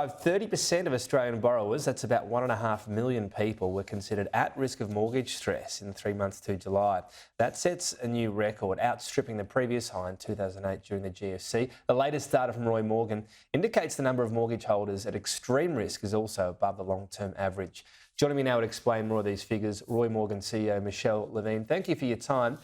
30% of Australian borrowers, that's about 1.5 million people, were considered at risk of mortgage stress in the 3 months to July. That sets a new record, outstripping the previous high in 2008 during the GFC. The latest data from Roy Morgan indicates the number of mortgage holders at extreme risk is also above the long-term average. Joining me now to explain more of these figures, Roy Morgan CEO Michele Levine. Thank you for your time.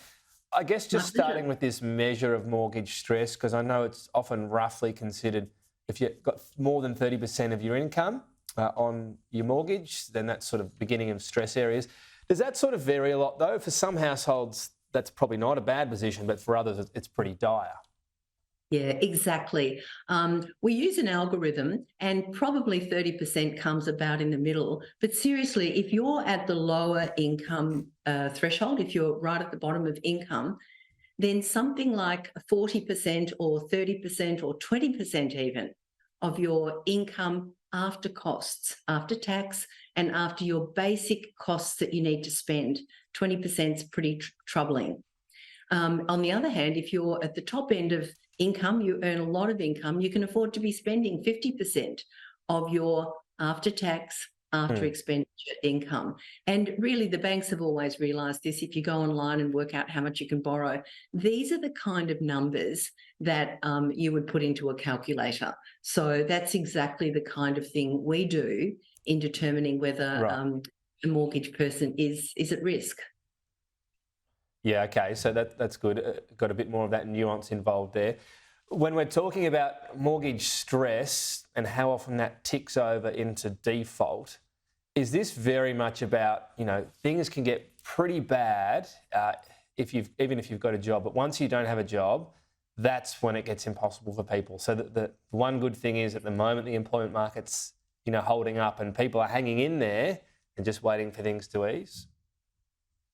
I guess just starting with this measure of mortgage stress, because I know it's often roughly considered if you've got more than 30% of your income on your mortgage, then that's sort of beginning of stress areas. Does that sort of vary a lot though? For some households, that's probably not a bad position, but for others, it's pretty dire. Yeah, exactly. We use an algorithm and probably 30% comes about in the middle. But seriously, if you're at the lower income threshold, if you're right at the bottom of income, then something like 40% or 30% or 20% even of your income after costs, after tax and after your basic costs that you need to spend, 20% is pretty troubling. On the other hand, if you're at the top end of income, you earn a lot of income, you can afford to be spending 50% of your after tax, after expenditure income. And really, the banks have always realised this. If you go online and work out how much you can borrow, these are the kind of numbers that you would put into a calculator. So that's exactly the kind of thing we do in determining whether a mortgage person is at risk. Yeah, okay, so that's good. Got a bit more of that nuance involved there. When we're talking about mortgage stress and how often that ticks over into default, is this very much about, things can get pretty bad even if you've got a job, but once you don't have a job, that's when it gets impossible for people. So the one good thing is at the moment the employment market's holding up and people are hanging in there and just waiting for things to ease.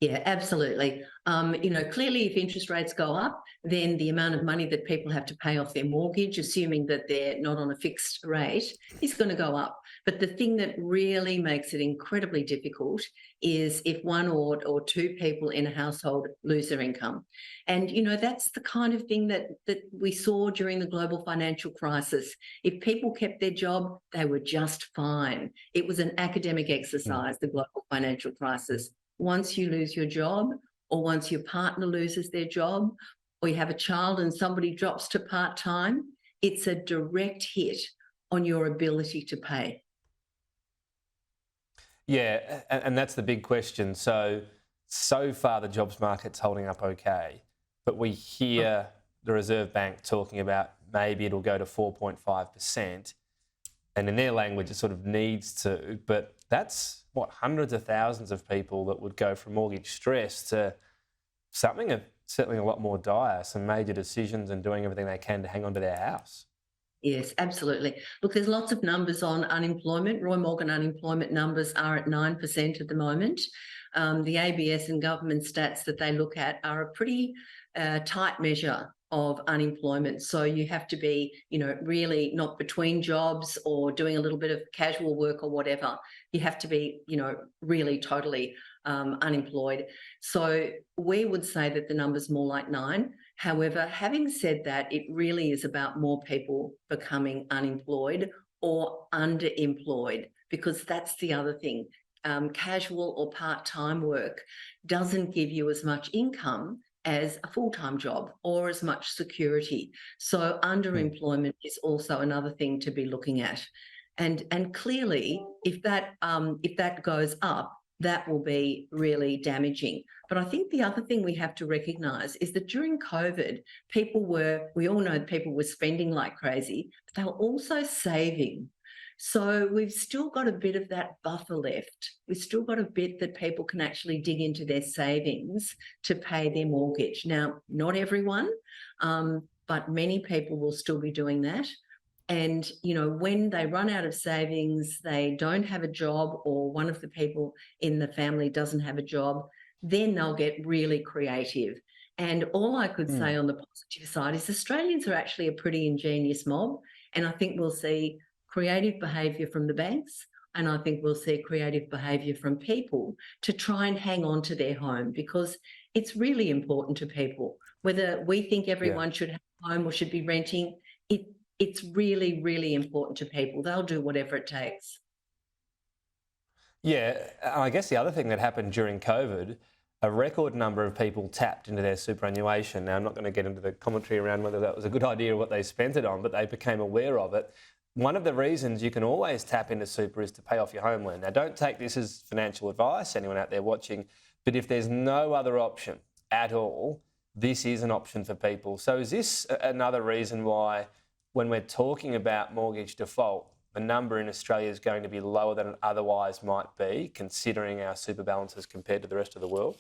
Yeah, absolutely. Clearly if interest rates go up, then the amount of money that people have to pay off their mortgage, assuming that they're not on a fixed rate, is going to go up. But the thing that really makes it incredibly difficult is if one or two people in a household lose their income. And, that's the kind of thing that we saw during the global financial crisis. If people kept their job, they were just fine. It was an academic exercise, the global financial crisis. Once you lose your job, or once your partner loses their job, or you have a child and somebody drops to part-time, it's a direct hit on your ability to pay. Yeah, and that's the big question. So far the jobs market's holding up okay, but we hear the Reserve Bank talking about maybe it'll go to 4.5%. And in their language, it sort of needs to, but that's hundreds of thousands of people that would go from mortgage stress to something certainly a lot more dire, some major decisions and doing everything they can to hang on to their house. Yes, absolutely. Look, there's lots of numbers on unemployment. Roy Morgan unemployment numbers are at 9% at the moment. The ABS and government stats that they look at are a pretty tight measure of unemployment. So you have to be, really not between jobs or doing a little bit of casual work or whatever. You have to be, really totally unemployed. So we would say that the number's more like 9. However, having said that, it really is about more people becoming unemployed or underemployed, because that's the other thing. Casual or part-time work doesn't give you as much income as a full-time job or as much security. So underemployment is also another thing to be looking at. And clearly, if that goes up, that will be really damaging. But I think the other thing we have to recognise is that during COVID, we all know people were spending like crazy, but they were also saving. So we've still got a bit of that buffer left. We've still got a bit that people can actually dig into their savings to pay their mortgage. Now, not everyone, but many people will still be doing that. And, when they run out of savings, they don't have a job, or one of the people in the family doesn't have a job, then they'll get really creative. And all I could say on the positive side is Australians are actually a pretty ingenious mob. And I think we'll see creative behaviour from the banks, and I think we'll see creative behaviour from people to try and hang on to their home, because it's really important to people. Whether we think everyone should have a home or should be renting, it's really, really important to people. They'll do whatever it takes. Yeah, and I guess the other thing that happened during COVID, a record number of people tapped into their superannuation. Now, I'm not going to get into the commentary around whether that was a good idea or what they spent it on, but they became aware of it. One of the reasons you can always tap into super is to pay off your home loan. Now, don't take this as financial advice, anyone out there watching, but if there's no other option at all, this is an option for people. So is this another reason why, when we're talking about mortgage default, the number in Australia is going to be lower than it otherwise might be, considering our super balances compared to the rest of the world?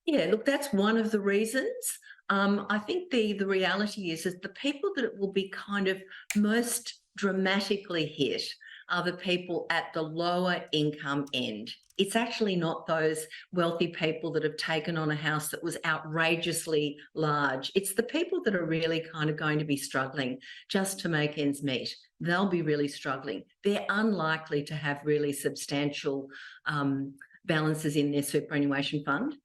Yeah, look, that's one of the reasons. I think the reality is the people that it will be kind of most dramatically hit are the people at the lower income end. It's actually not those wealthy people that have taken on a house that was outrageously large. It's the people that are really kind of going to be struggling just to make ends meet. They'll be really struggling. They're unlikely to have really substantial balances in their superannuation fund.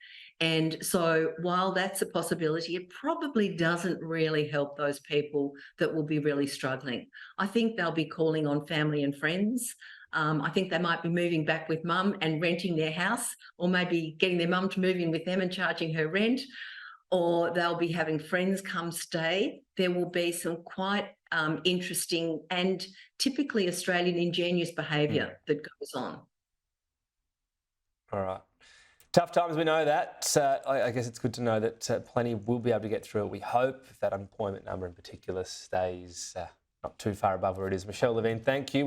And so while that's a possibility, it probably doesn't really help those people that will be really struggling. I think they'll be calling on family and friends. I think they might be moving back with mum and renting their house, or maybe getting their mum to move in with them and charging her rent, or they'll be having friends come stay. There will be some quite interesting and typically Australian ingenious behaviour that goes on. All right. Tough times, we know that. I guess it's good to know that plenty will be able to get through it. We hope if that unemployment number in particular stays not too far above where it is. Michele, Levine, thank you.